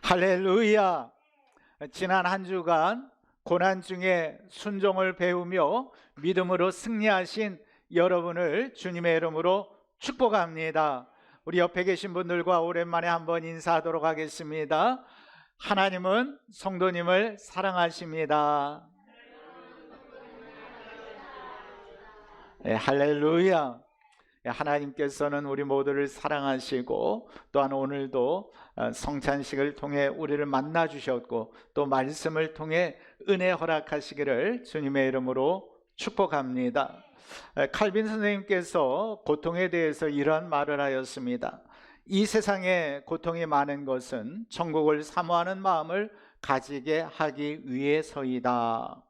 할렐루야. 지난 한 주간 고난 중에 순종을 배우며 믿음으로 승리하신 여러분을 주님의 이름으로 축복합니다. 우리 옆에 계신 분들과 오랜만에 한번 인사하도록 하겠습니다. 하나님은 성도님을 사랑하십니다. 네, 할렐루야. 하나님께서는 우리 모두를 사랑하시고 또한 오늘도 성찬식을 통해 우리를 만나 주셨고 또 말씀을 통해 은혜 허락하시기를 주님의 이름으로 축복합니다. 칼빈 선생님께서 고통에 대해서 이런 말을 하였습니다. 이 세상에 고통이 많은 것은 천국을 사모하는 마음을 가지게 하기 위해서이다.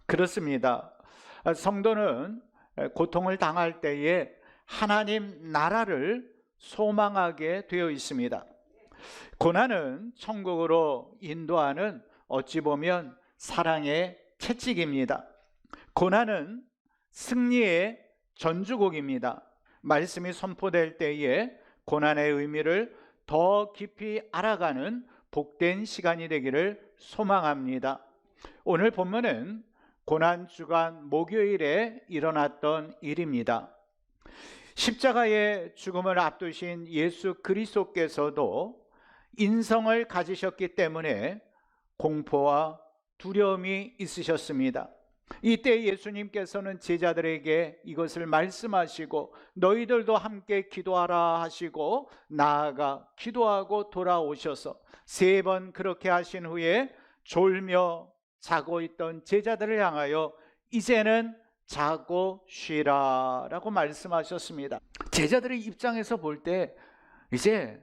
그렇습니다. 성도는 고통을 당할 때에 하나님 나라를 소망하게 되어 있습니다. 고난은 천국으로 인도하는 어찌 보면 사랑의 채찍입니다. 고난은 승리의 전주곡입니다. 말씀이 선포될 때에 고난의 의미를 더 깊이 알아가는 복된 시간이 되기를 소망합니다. 오늘 본문은 고난주간 목요일에 일어났던 일입니다. 십자가의 죽음을 앞두신 예수 그리스도께서도 인성을 가지셨기 때문에 공포와 두려움이 있으셨습니다. 이때 예수님께서는 제자들에게 이것을 말씀하시고 너희들도 함께 기도하라 하시고 나아가 기도하고 돌아오셔서 3번 그렇게 하신 후에 졸며 자고 있던 제자들을 향하여 이제는 자고 쉬라 라고 말씀하셨습니다. 제자들의 입장에서 볼 때 이제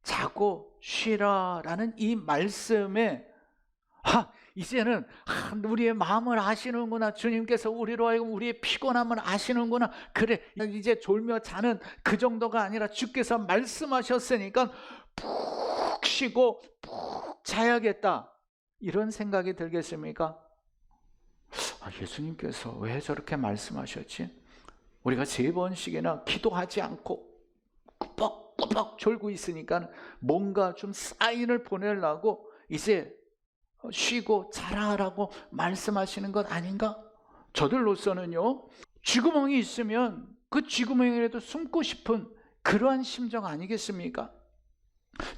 자고 쉬라 라는 이 말씀에 이제는 우리의 마음을 아시는구나. 주님께서 우리로 하여금 우리의 피곤함을 아시는구나. 그래 이제 졸며 자는 그 정도가 아니라 주께서 말씀하셨으니까 푹 쉬고 푹 자야겠다, 이런 생각이 들겠습니까? 예수님께서 왜 저렇게 말씀하셨지? 우리가 3번씩이나 기도하지 않고 꾸벅꾸벅 졸고 있으니까 뭔가 좀 사인을 보내려고 이제 쉬고 자라라고 말씀하시는 것 아닌가? 저들로서는요, 쥐구멍이 있으면 그 쥐구멍이라도 숨고 싶은 그러한 심정 아니겠습니까?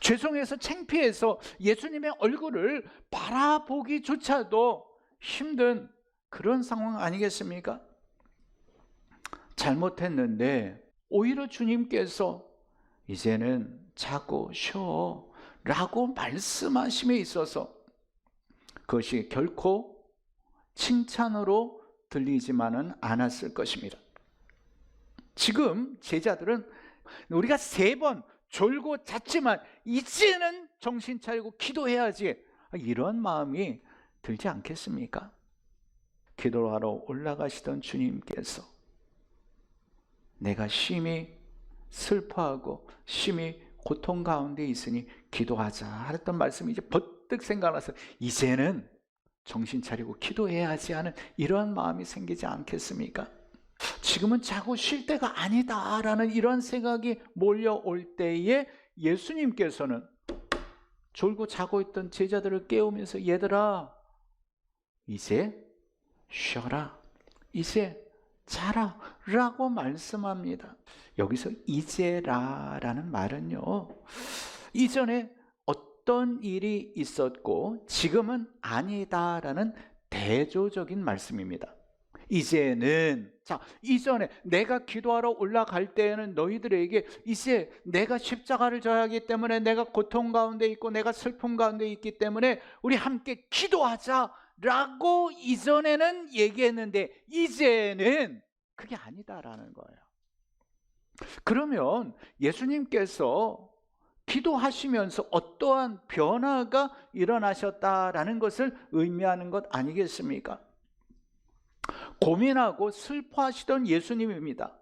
죄송해서 창피해서 예수님의 얼굴을 바라보기조차도 힘든 그런 상황 아니겠습니까? 잘못했는데 오히려 주님께서 이제는 자고 쉬어 라고 말씀하심에 있어서 그것이 결코 칭찬으로 들리지만은 않았을 것입니다. 지금 제자들은 우리가 3번 졸고 잤지만 이제는 정신 차리고 기도해야지, 이런 마음이 들지 않겠습니까? 기도하러 올라가시던 주님께서 내가 심히 슬퍼하고 심히 고통 가운데 있으니 기도하자 했던 말씀이 이제 버뜩 생각나서 이제는 정신 차리고 기도해야지 하는 이러한 마음이 생기지 않겠습니까? 지금은 자고 쉴 때가 아니다라는 이런 생각이 몰려올 때에 예수님께서는 졸고 자고 있던 제자들을 깨우면서 얘들아 이제 쉬어라, 이제 자라 라고 말씀합니다. 여기서 이제라라는 말은요, 이전에 어떤 일이 있었고 지금은 아니다라는 대조적인 말씀입니다. 이제는, 이전에 내가 기도하러 올라갈 때에는 너희들에게 이제 내가 십자가를 져야 하기 때문에 내가 고통 가운데 있고 내가 슬픔 가운데 있기 때문에 우리 함께 기도하자 라고 이전에는 얘기했는데 이제는 그게 아니다라는 거예요. 그러면 예수님께서 기도하시면서 어떠한 변화가 일어나셨다라는 것을 의미하는 것 아니겠습니까? 고민하고 슬퍼하시던 예수님입니다.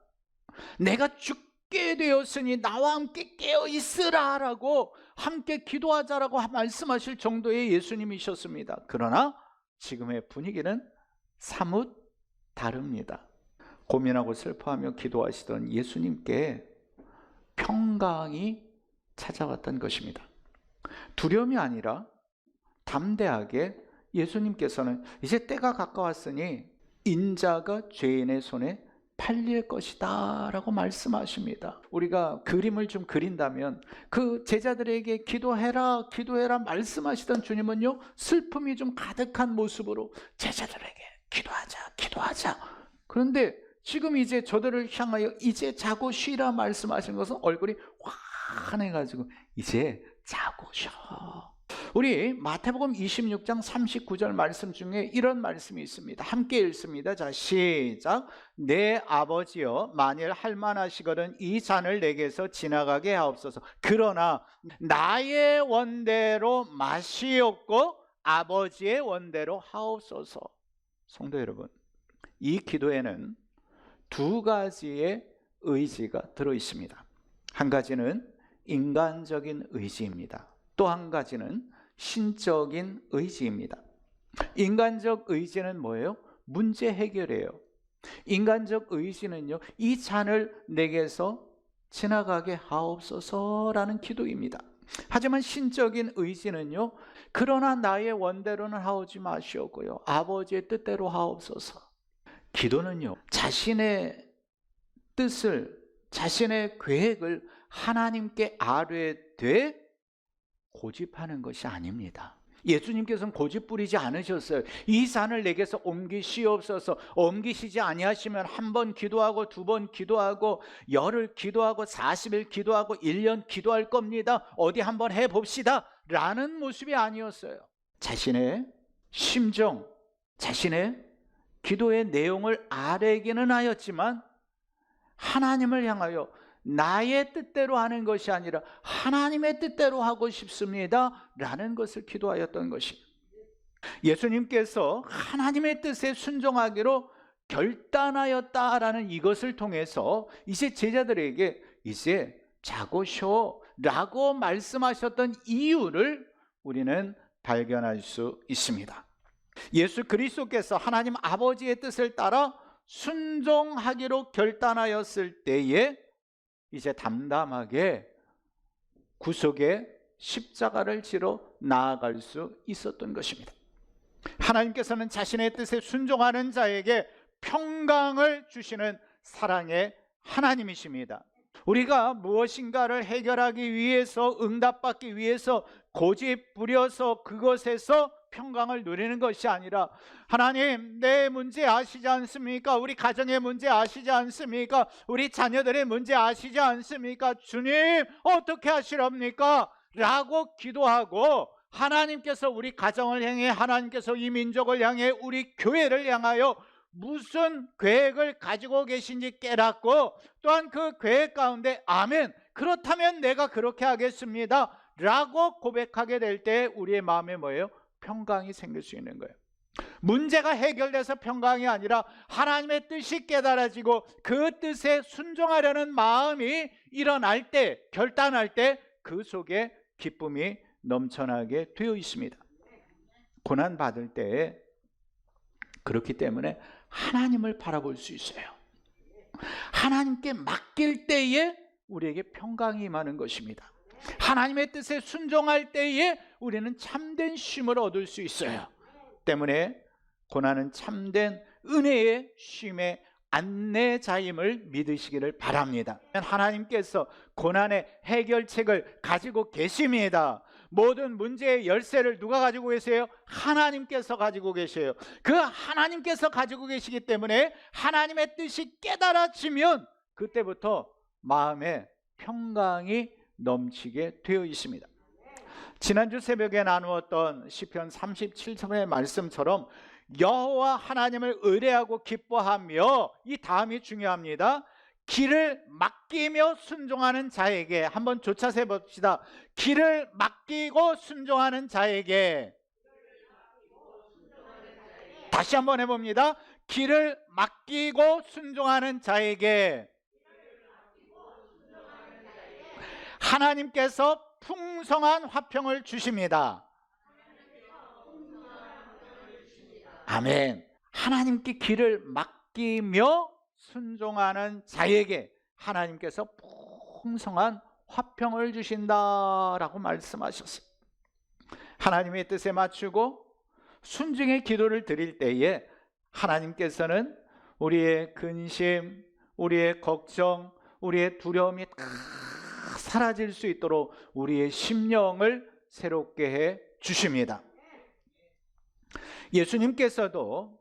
내가 죽게 되었으니 나와 함께 깨어 있으라 라고 함께 기도하자라고 말씀하실 정도의 예수님이셨습니다. 그러나 지금의 분위기는 사뭇 다릅니다. 고민하고 슬퍼하며 기도하시던 예수님께 평강이 찾아왔던 것입니다. 두려움이 아니라 담대하게 예수님께서는 이제 때가 가까웠으니 인자가 죄인의 손에 팔릴 것이다 라고 말씀하십니다. 우리가 그림을 좀 그린다면 그 제자들에게 기도해라 기도해라 말씀하시던 주님은요, 슬픔이 좀 가득한 모습으로 제자들에게 기도하자 기도하자. 그런데 지금 이제 저들을 향하여 이제 자고 쉬라 말씀하신 것은 얼굴이 환해가지고 이제 자고 쉬어. 우리 마태복음 26장 39절 말씀 중에 이런 말씀이 있습니다. 함께 읽습니다. 자, 시작. 내 아버지여, 만일 할만하시거든 이 잔을 내게서 지나가게 하옵소서. 그러나 나의 원대로 마시옵고 아버지의 원대로 하옵소서. 성도 여러분, 이 기도에는 두 가지의 의지가 들어 있습니다. 한 가지는 인간적인 의지입니다. 또 한 가지는 신적인 의지입니다. 인간적 의지는 뭐예요? 문제 해결이에요. 인간적 의지는요, 이 잔을 내게서 지나가게 하옵소서라는 기도입니다. 하지만 신적인 의지는요, 그러나 나의 원대로는 하오지 마시오고요, 아버지의 뜻대로 하옵소서. 기도는요, 자신의 뜻을, 자신의 계획을 하나님께 아뢰되 고집하는 것이 아닙니다. 예수님께서는 고집 부리지 않으셨어요. 이 잔을 내게서 옮기시옵소서. 옮기시지 아니하시면 한 번 기도하고 두 번 기도하고 열흘 기도하고 40일 기도하고 1년 기도할 겁니다. 어디 한번 해봅시다 라는 모습이 아니었어요. 자신의 심정, 자신의 기도의 내용을 아뢰기는 하였지만 하나님을 향하여 나의 뜻대로 하는 것이 아니라 하나님의 뜻대로 하고 싶습니다 라는 것을 기도하였던 것입니다. 예수님께서 하나님의 뜻에 순종하기로 결단하였다라는 이것을 통해서 이제 제자들에게 이제 자고 쉬어 라고 말씀하셨던 이유를 우리는 발견할 수 있습니다. 예수 그리스도께서 하나님 아버지의 뜻을 따라 순종하기로 결단하였을 때에 이제 담담하게 구속의 십자가를 지러 나아갈 수 있었던 것입니다. 하나님께서는 자신의 뜻에 순종하는 자에게 평강을 주시는 사랑의 하나님이십니다. 우리가 무엇인가를 해결하기 위해서, 응답받기 위해서 고집 부려서 그것에서 평강을 누리는 것이 아니라, 하나님 내 문제 아시지 않습니까? 우리 가정의 문제 아시지 않습니까? 우리 자녀들의 문제 아시지 않습니까? 주님 어떻게 하시렵니까? 라고 기도하고 하나님께서 우리 가정을 향해, 하나님께서 이 민족을 향해, 우리 교회를 향하여 무슨 계획을 가지고 계신지 깨닫고, 또한 그 계획 가운데 아멘, 그렇다면 내가 그렇게 하겠습니다 라고 고백하게 될 때 우리의 마음에 뭐예요? 평강이 생길 수 있는 거예요. 문제가 해결돼서 평강이 아니라 하나님의 뜻이 깨달아지고 그 뜻에 순종하려는 마음이 일어날 때, 결단할 때 그 속에 기쁨이 넘쳐나게 되어 있습니다. 고난 받을 때에 그렇기 때문에 하나님을 바라볼 수 있어요. 하나님께 맡길 때에 우리에게 평강이 임하는 것입니다. 하나님의 뜻에 순종할 때에 우리는 참된 쉼을 얻을 수 있어요. 때문에 고난은 참된 은혜의 쉼의 안내자임을 믿으시기를 바랍니다. 하나님께서 고난의 해결책을 가지고 계십니다. 모든 문제의 열쇠를 누가 가지고 계세요? 하나님께서 가지고 계세요. 그 하나님께서 가지고 계시기 때문에 하나님의 뜻이 깨달아지면 그때부터 마음에 평강이 넘치게 되어 있습니다. 지난주 새벽에 나누었던 시편 37편의 말씀처럼 여호와 하나님을 의뢰하고 기뻐하며, 이 다음이 중요합니다. 길을 맡기며 순종하는 자에게, 한번 조차세 봅시다. 길을 맡기고 순종하는 자에게. 다시 한번 해봅니다. 길을 맡기고 순종하는 자에게 하나님께서 풍성한 화평을 주십니다. 아멘. 하나님께 길을 맡기며 순종하는 자에게 하나님께서 풍성한 화평을 주신다라고 말씀하셨어요. 하나님의 뜻에 맞추고 순종의 기도를 드릴 때에 하나님께서는 우리의 근심, 우리의 걱정, 우리의 두려움이 다 사라질 수 있도록 우리의 심령을 새롭게 해 주십니다. 예수님께서도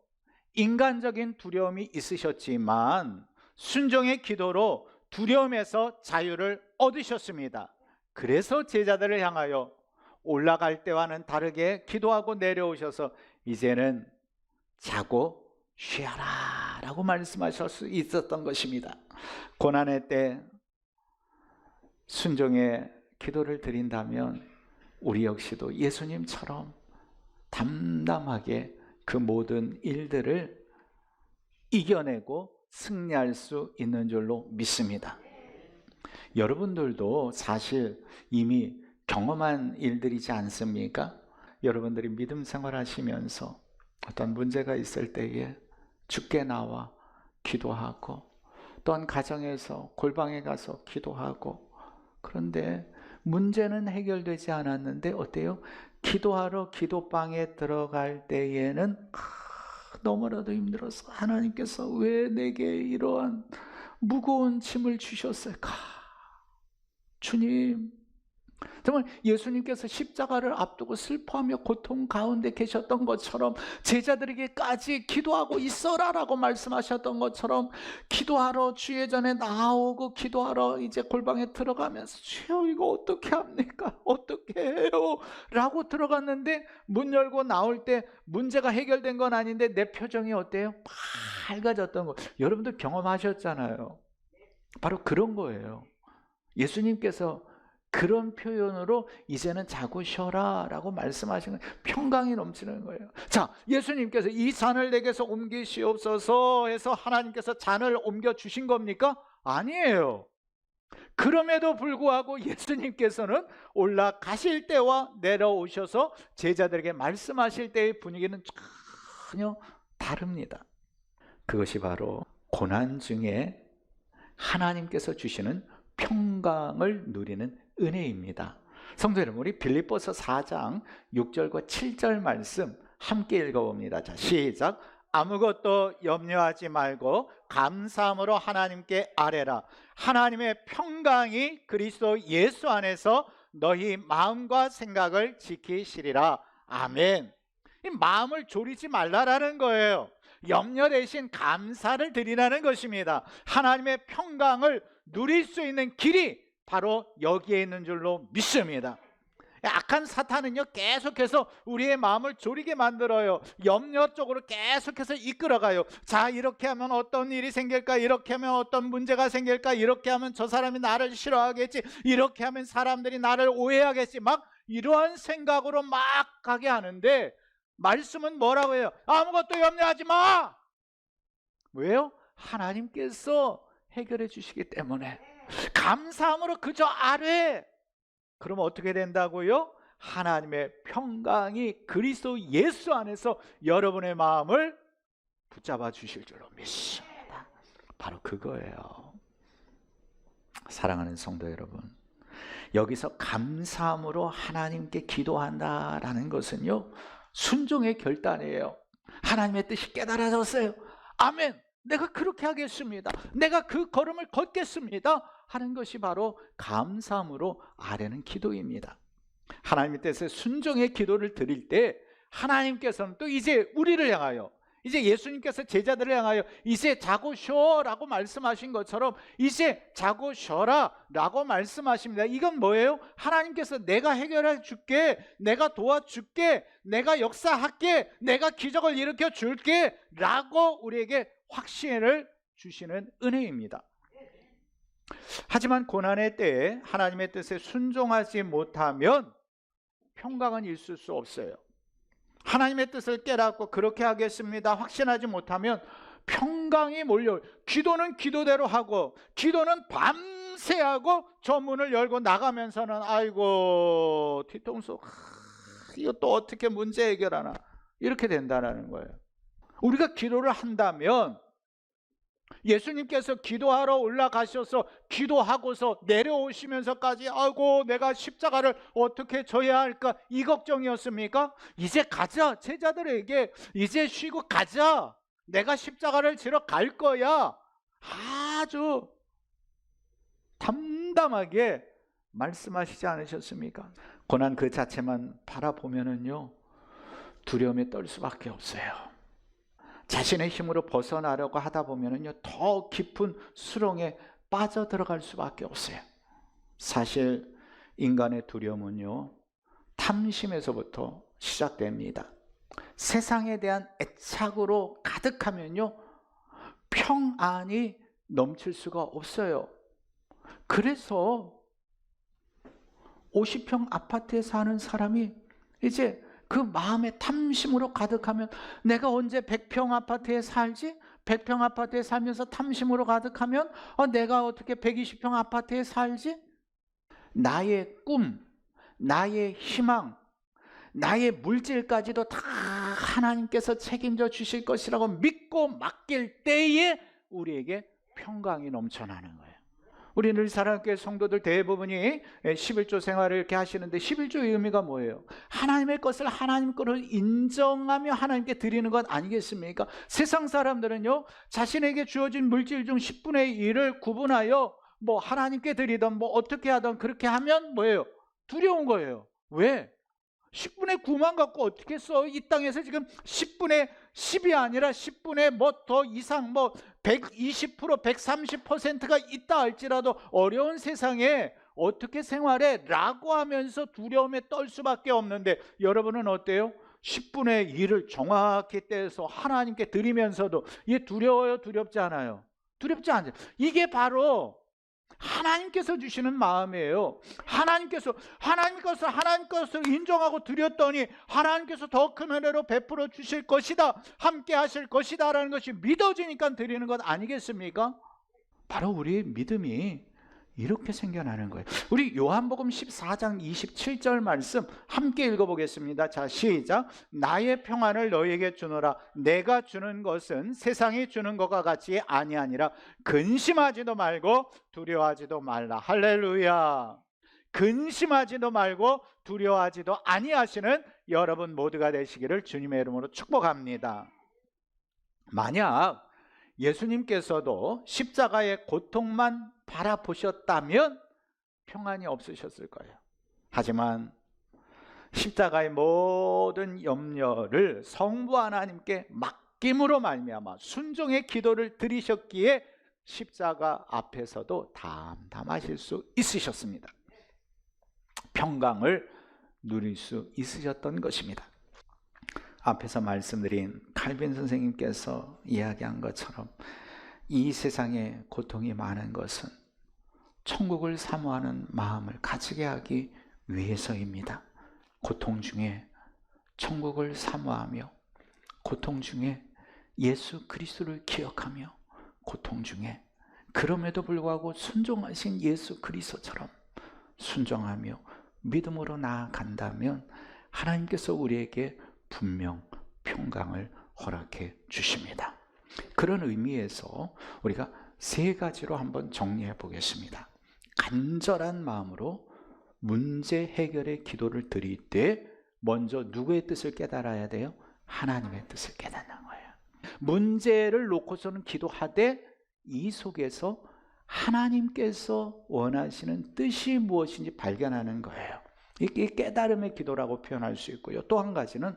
인간적인 두려움이 있으셨지만 순종의 기도로 두려움에서 자유를 얻으셨습니다. 그래서 제자들을 향하여 올라갈 때와는 다르게 기도하고 내려오셔서 이제는 자고 쉬어라 라고 말씀하실 수 있었던 것입니다. 고난의 때 순종의 기도를 드린다면 우리 역시도 예수님처럼 담담하게 그 모든 일들을 이겨내고 승리할 수 있는 줄로 믿습니다. 여러분들도 사실 이미 경험한 일들이지 않습니까? 여러분들이 믿음 생활하시면서 어떤 문제가 있을 때에 주께 나와 기도하고, 또한 가정에서 골방에 가서 기도하고, 그런데 문제는 해결되지 않았는데 어때요? 기도하러 기도방에 들어갈 때에는 너무나도 힘들어서 하나님께서 왜 내게 이러한 무거운 짐을 주셨을까? 주님, 정말 예수님께서 십자가를 앞두고 슬퍼하며 고통 가운데 계셨던 것처럼 제자들에게까지 기도하고 있어라라고 말씀하셨던 것처럼 기도하러 주의 전에 나오고 기도하러 이제 골방에 들어가면서 주여 이거 어떻게 합니까? 어떻게 해요? 라고 들어갔는데 문 열고 나올 때 문제가 해결된 건 아닌데 내 표정이 어때요? 밝아졌던 거. 여러분들 경험하셨잖아요. 바로 그런 거예요. 예수님께서 그런 표현으로 이제는 자고 쉬어라 라고 말씀하신 거예요. 평강이 넘치는 거예요. 자, 예수님께서 이 잔을 내게서 옮기시옵소서 해서 하나님께서 잔을 옮겨주신 겁니까? 아니에요. 그럼에도 불구하고 예수님께서는 올라가실 때와 내려오셔서 제자들에게 말씀하실 때의 분위기는 전혀 다릅니다. 그것이 바로 고난 중에 하나님께서 주시는 평강을 누리는 은혜입니다. 성도 여러분, 우리 빌립보서 4장 6절과 7절 말씀 함께 읽어봅니다. 자, 시작. 아무것도 염려하지 말고 감사함으로 하나님께 아뢰라. 하나님의 평강이 그리스도 예수 안에서 너희 마음과 생각을 지키시리라. 아멘. 이 마음을 졸이지 말라라는 거예요. 염려 대신 감사를 드리라는 것입니다. 하나님의 평강을 누릴 수 있는 길이 바로 여기에 있는 줄로 믿습니다. 악한 사탄은요 계속해서 우리의 마음을 졸이게 만들어요. 염려 쪽으로 계속해서 이끌어가요. 자, 이렇게 하면 어떤 일이 생길까? 이렇게 하면 어떤 문제가 생길까? 이렇게 하면 저 사람이 나를 싫어하겠지? 이렇게 하면 사람들이 나를 오해하겠지? 막 이러한 생각으로 막 가게 하는데 말씀은 뭐라고 해요? 아무것도 염려하지 마. 왜요? 하나님께서 해결해 주시기 때문에. 감사함으로 그저 아뢰. 그럼 어떻게 된다고요? 하나님의 평강이 그리스도 예수 안에서 여러분의 마음을 붙잡아 주실 줄로 믿습니다. 바로 그거예요. 사랑하는 성도 여러분, 여기서 감사함으로 하나님께 기도한다라는 것은요 순종의 결단이에요. 하나님의 뜻이 깨달아졌어요. 아멘. 내가 그렇게 하겠습니다. 내가 그 걸음을 걷겠습니다 하는 것이 바로 감사함으로 아뢰는 기도입니다. 하나님의 뜻에 순종의 기도를 드릴 때 하나님께서는 또 이제 우리를 향하여, 이제 예수님께서 제자들을 향하여 이제 자고 쉬어라고 말씀하신 것처럼 이제 자고 쉬어라 라고 말씀하십니다. 이건 뭐예요? 하나님께서 내가 해결해 줄게, 내가 도와줄게, 내가 역사할게, 내가 기적을 일으켜 줄게 라고 우리에게 확신을 주시는 은혜입니다. 하지만 고난의 때에 하나님의 뜻에 순종하지 못하면 평강은 있을 수 없어요. 하나님의 뜻을 깨닫고 그렇게 하겠습니다 확신하지 못하면 평강이 몰려요. 기도는 기도대로 하고, 기도는 밤새 하고, 저 문을 열고 나가면서는 아이고 뒤통수, 이거 또 어떻게 문제 해결하나, 이렇게 된다는 거예요. 우리가 기도를 한다면 예수님께서 기도하러 올라가셔서 기도하고서 내려오시면서까지 아이고 내가 십자가를 어떻게 져야 할까 이 걱정이었습니까? 이제 가자. 제자들에게 이제 쉬고 가자. 내가 십자가를 지러 갈 거야. 아주 담담하게 말씀하시지 않으셨습니까? 고난 그 자체만 바라보면은요 두려움에 떨 수밖에 없어요. 자신의 힘으로 벗어나려고 하다 보면은요 더 깊은 수렁에 빠져들어갈 수밖에 없어요. 사실 인간의 두려움은요 탐심에서부터 시작됩니다. 세상에 대한 애착으로 가득하면요 평안이 넘칠 수가 없어요. 그래서 50평 아파트에 사는 사람이 이제 그 마음의 탐심으로 가득하면 내가 언제 100평 아파트에 살지? 100평 아파트에 살면서 탐심으로 가득하면 내가 어떻게 120평 아파트에 살지? 나의 꿈, 나의 희망, 나의 물질까지도 다 하나님께서 책임져 주실 것이라고 믿고 맡길 때에 우리에게 평강이 넘쳐나는 거예요. 우리 늘 사랑교회 성도들 대부분이 11조 생활을 이렇게 하시는데 11조의 의미가 뭐예요? 하나님의 것을 하나님 거로 인정하며 하나님께 드리는 것 아니겠습니까? 세상 사람들은요 자신에게 주어진 물질 중 10분의 1을 구분하여 뭐 하나님께 드리던 뭐 어떻게 하던 그렇게 하면 뭐예요? 두려운 거예요. 왜? 10분의 9만 갖고 어떻게 써? 이 땅에서 지금 10분의 10이 아니라 10분의 뭐 더 이상 뭐 120%, 130%가 있다 할지라도 어려운 세상에 어떻게 생활해? 라고 하면서 두려움에 떨 수밖에 없는데 여러분은 어때요? 10분의 1을 정확히 떼서 하나님께 드리면서도 이게 두려워요? 두렵지 않아요? 두렵지 않아요. 이게 바로 하나님께서 주시는 마음이에요. 하나님 것을 인정하고 드렸더니 하나님께서 더 큰 은혜로 베풀어 주실 것이다, 함께 하실 것이다 라는 것이 믿어지니까 드리는 것 아니겠습니까? 바로 우리의 믿음이 이렇게 생겨나는 거예요. 우리 요한복음 14장 27절 말씀 함께 읽어보겠습니다. 자, 시작. 나의 평안을 너희에게 주노라. 내가 주는 것은 세상이 주는 것과 같이 아니하니라. 근심하지도 말고 두려워하지도 말라. 할렐루야. 근심하지도 말고 두려워하지도 아니하시는 여러분 모두가 되시기를 주님의 이름으로 축복합니다. 만약 예수님께서도 십자가의 고통만 바라보셨다면 평안이 없으셨을 거예요. 하지만 십자가의 모든 염려를 성부 하나님께 맡김으로 말미암아 순종의 기도를 드리셨기에 십자가 앞에서도 담담하실 수 있으셨습니다. 평강을 누릴 수 있으셨던 것입니다. 앞에서 말씀드린 칼빈 선생님께서 이야기한 것처럼 이 세상에 고통이 많은 것은 천국을 사모하는 마음을 가지게 하기 위해서입니다. 고통 중에 천국을 사모하며, 고통 중에 예수 그리스도를 기억하며, 고통 중에 그럼에도 불구하고 순종하신 예수 그리스도처럼 순종하며 믿음으로 나아간다면 하나님께서 우리에게 분명 평강을 허락해 주십니다. 그런 의미에서 우리가 세 가지로 한번 정리해 보겠습니다. 간절한 마음으로 문제 해결의 기도를 드릴 때 먼저 누구의 뜻을 깨달아야 돼요? 하나님의 뜻을 깨닫는 거예요. 문제를 놓고서는 기도하되 이 속에서 하나님께서 원하시는 뜻이 무엇인지 발견하는 거예요. 이게 깨달음의 기도라고 표현할 수 있고요. 또 한 가지는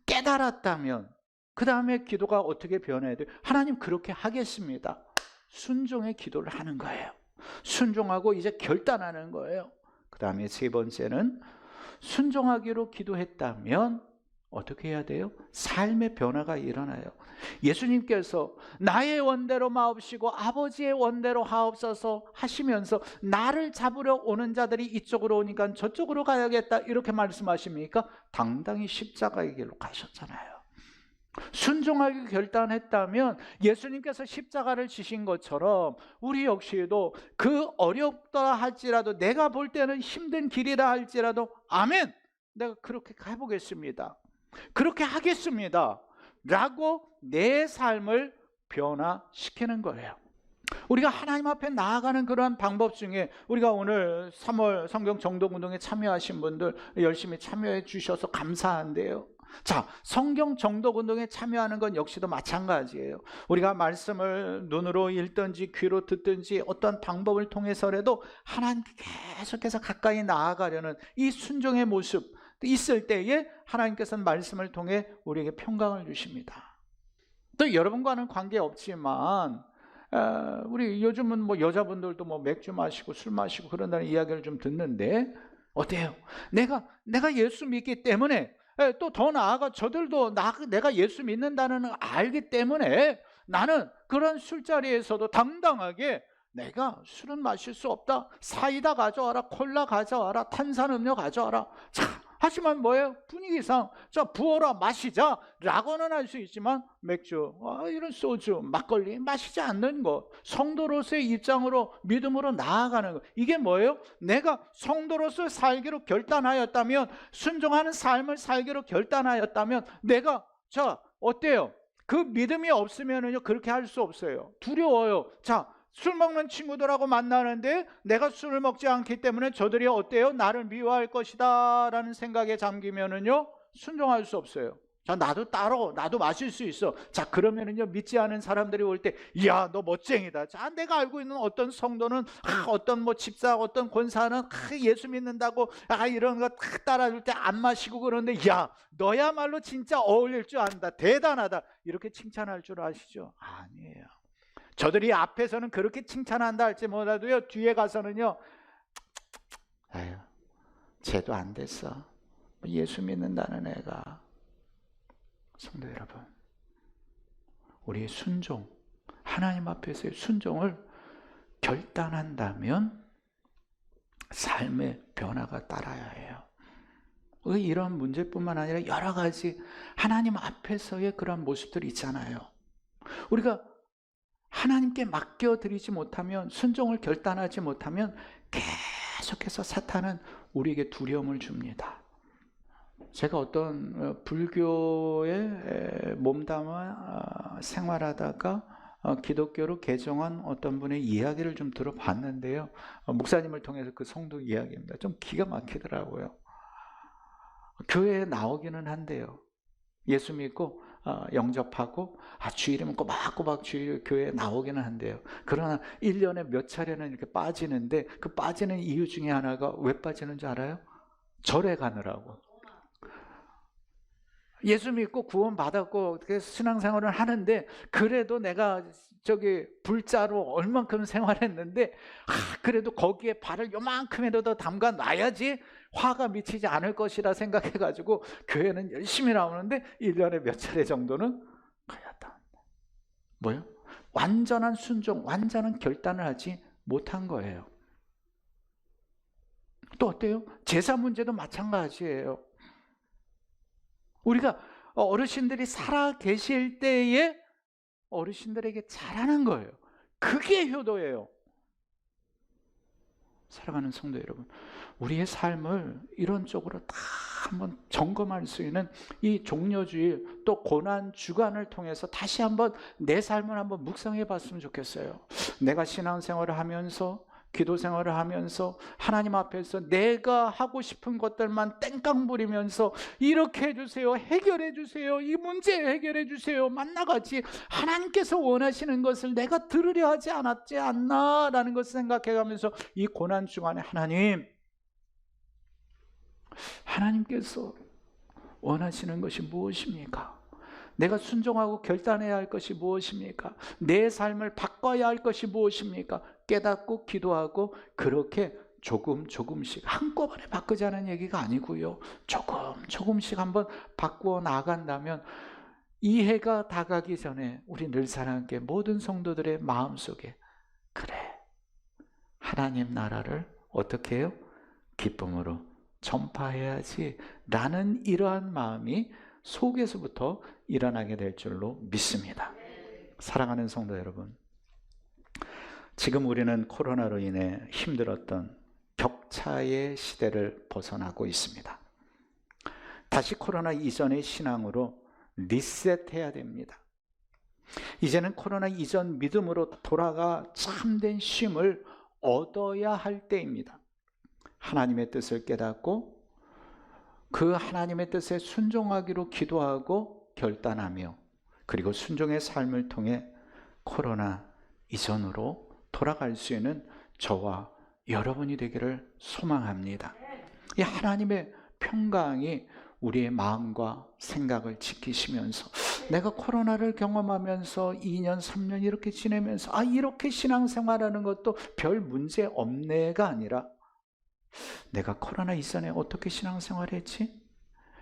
깨달았다면 그 다음에 기도가 어떻게 변해야 돼요? 하나님 그렇게 하겠습니다. 순종의 기도를 하는 거예요. 순종하고 이제 결단하는 거예요. 그 다음에 세 번째는 순종하기로 기도했다면 어떻게 해야 돼요? 삶의 변화가 일어나요. 예수님께서 나의 원대로 마옵시고 아버지의 원대로 하옵소서 하시면서 나를 잡으려 오는 자들이 이쪽으로 오니까 저쪽으로 가야겠다 이렇게 말씀하십니까? 당당히 십자가의 길로 가셨잖아요. 순종하기 결단했다면 예수님께서 십자가를 지신 것처럼 우리 역시도 그 어렵다 할지라도 내가 볼 때는 힘든 길이라 할지라도 아멘! 내가 그렇게 해보겠습니다. 그렇게 하겠습니다. 라고 내 삶을 변화시키는 거예요. 우리가 하나님 앞에 나아가는 그러한 방법 중에 우리가 오늘 3월 성경 정독운동에 참여하신 분들 열심히 참여해 주셔서 감사한데요. 자, 성경 정독운동에 참여하는 건 역시도 마찬가지예요. 우리가 말씀을 눈으로 읽든지 귀로 듣든지 어떤 방법을 통해서라도 하나님께 계속해서 가까이 나아가려는 이 순종의 모습 있을 때에 하나님께서는 말씀을 통해 우리에게 평강을 주십니다. 또 여러분과는 관계없지만 우리 요즘은 뭐 여자분들도 뭐 맥주 마시고 술 마시고 그런다는 이야기를 좀 듣는데 어때요? 내가 예수 믿기 때문에 또 더 나아가 저들도 내가 예수 믿는다는 걸 알기 때문에 나는 그런 술자리에서도 당당하게 내가 술은 마실 수 없다. 사이다 가져와라, 콜라 가져와라, 탄산음료 가져와라. 자, 하지만 뭐예요? 분위기상 자 부어라 마시자 라고는 할 수 있지만 맥주, 이런 소주, 막걸리 마시지 않는 것, 성도로서의 입장으로 믿음으로 나아가는 것, 이게 뭐예요? 내가 성도로서 살기로 결단하였다면, 순종하는 삶을 살기로 결단하였다면 내가 자 어때요? 그 믿음이 없으면은요 그렇게 할 수 없어요. 두려워요. 자, 술 먹는 친구들하고 만나는데 내가 술을 먹지 않기 때문에 저들이 어때요? 나를 미워할 것이다 라는 생각에 잠기면은요 순종할 수 없어요. 자, 나도 마실 수 있어. 자, 그러면은요 믿지 않은 사람들이 올 때, 야, 너 멋쟁이다. 자, 내가 알고 있는 어떤 성도는 어떤 뭐 집사, 어떤 권사는 예수 믿는다고 이런 거 따라줄 때 안 마시고 그러는데, 야, 너야말로 진짜 어울릴 줄 안다. 대단하다. 이렇게 칭찬할 줄 아시죠? 아니에요. 저들이 앞에서는 그렇게 칭찬한다 할지 몰라도요 뒤에 가서는요, 아유, 쟤도 안 됐어. 예수 믿는다는 애가. 성도 여러분, 우리의 순종, 하나님 앞에서의 순종을 결단한다면 삶의 변화가 따라야 해요. 이런 문제뿐만 아니라 여러 가지 하나님 앞에서의 그런 모습들이 있잖아요. 우리가 하나님께 맡겨드리지 못하면, 순종을 결단하지 못하면 계속해서 사탄은 우리에게 두려움을 줍니다. 제가 어떤 불교에 몸담아 생활하다가 기독교로 개종한 어떤 분의 이야기를 좀 들어봤는데요, 목사님을 통해서 그 성도 이야기입니다. 좀 기가 막히더라고요. 교회에 나오기는 한대요. 예수 믿고 영접하고 주일이면 꼬박꼬박 주일 교회에 나오기는 한대요. 그러나 1년에 몇 차례는 이렇게 빠지는데, 그 빠지는 이유 중에 하나가 왜 빠지는 줄 알아요? 절에 가느라고. 예수 믿고 구원 받았고 신앙생활을 하는데, 그래도 내가 불자로 얼만큼 생활했는데 그래도 거기에 발을 요만큼이라도 담가 놔야지 화가 미치지 않을 것이라 생각해가지고 교회는 열심히 나오는데 1년에 몇 차례 정도는 가야다. 뭐요? 완전한 순종, 완전한 결단을 하지 못한 거예요. 또 어때요? 제사 문제도 마찬가지예요. 우리가 어르신들이 살아 계실 때에 어르신들에게 잘하는 거예요. 그게 효도예요. 사랑하는 성도 여러분, 우리의 삶을 이런 쪽으로 다 한번 점검할 수 있는 이 종려주일 또 고난 주간을 통해서 다시 한번 내 삶을 한번 묵상해 봤으면 좋겠어요. 내가 신앙생활을 하면서, 기도 생활을 하면서 하나님 앞에서 내가 하고 싶은 것들만 땡깡 부리면서 이렇게 해주세요, 해결해 주세요, 이 문제 해결해 주세요, 만나같이 하나님께서 원하시는 것을 내가 들으려 하지 않았지 않나 라는 것을 생각해가면서 이 고난 주간에 하나님께서 원하시는 것이 무엇입니까? 내가 순종하고 결단해야 할 것이 무엇입니까? 내 삶을 바꿔야 할 것이 무엇입니까? 깨닫고 기도하고 그렇게 조금씩, 한꺼번에 바꾸자는 얘기가 아니고요, 조금씩 한번 바꾸어 나간다면 이 해가 다가기 전에 우리 늘 사랑하게 모든 성도들의 마음속에, 그래, 하나님 나라를 어떻게 해요? 기쁨으로 전파해야지 라는 이러한 마음이 속에서부터 일어나게 될 줄로 믿습니다. 사랑하는 성도 여러분, 지금 우리는 코로나로 인해 힘들었던 격차의 시대를 벗어나고 있습니다. 다시 코로나 이전의 신앙으로 리셋해야 됩니다. 이제는 코로나 이전 믿음으로 돌아가 참된 쉼을 얻어야 할 때입니다. 하나님의 뜻을 깨닫고 그 하나님의 뜻에 순종하기로 기도하고 결단하며, 그리고 순종의 삶을 통해 코로나 이전으로 돌아갈 수 있는 저와 여러분이 되기를 소망합니다. 이 하나님의 평강이 우리의 마음과 생각을 지키시면서, 내가 코로나를 경험하면서 2년, 3년 이렇게 지내면서 이렇게 신앙생활하는 것도 별 문제 없네가 아니라, 내가 코로나 이전에 어떻게 신앙생활했지?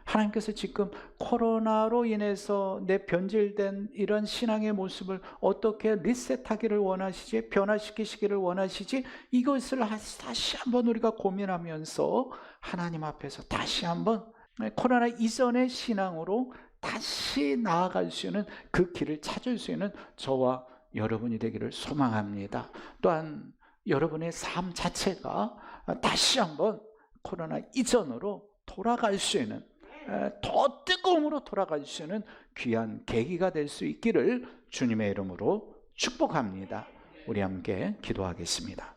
하나님께서 지금 코로나로 인해서 내 변질된 이런 신앙의 모습을 어떻게 리셋하기를 원하시지, 변화시키시기를 원하시지, 이것을 다시 한번 우리가 고민하면서 하나님 앞에서 다시 한번 코로나 이전의 신앙으로 다시 나아갈 수 있는 그 길을 찾을 수 있는 저와 여러분이 되기를 소망합니다. 또한 여러분의 삶 자체가 다시 한번 코로나 이전으로 돌아갈 수 있는, 더 뜨거움으로 돌아갈 수 있는 귀한 계기가 될 수 있기를 주님의 이름으로 축복합니다. 우리 함께 기도하겠습니다.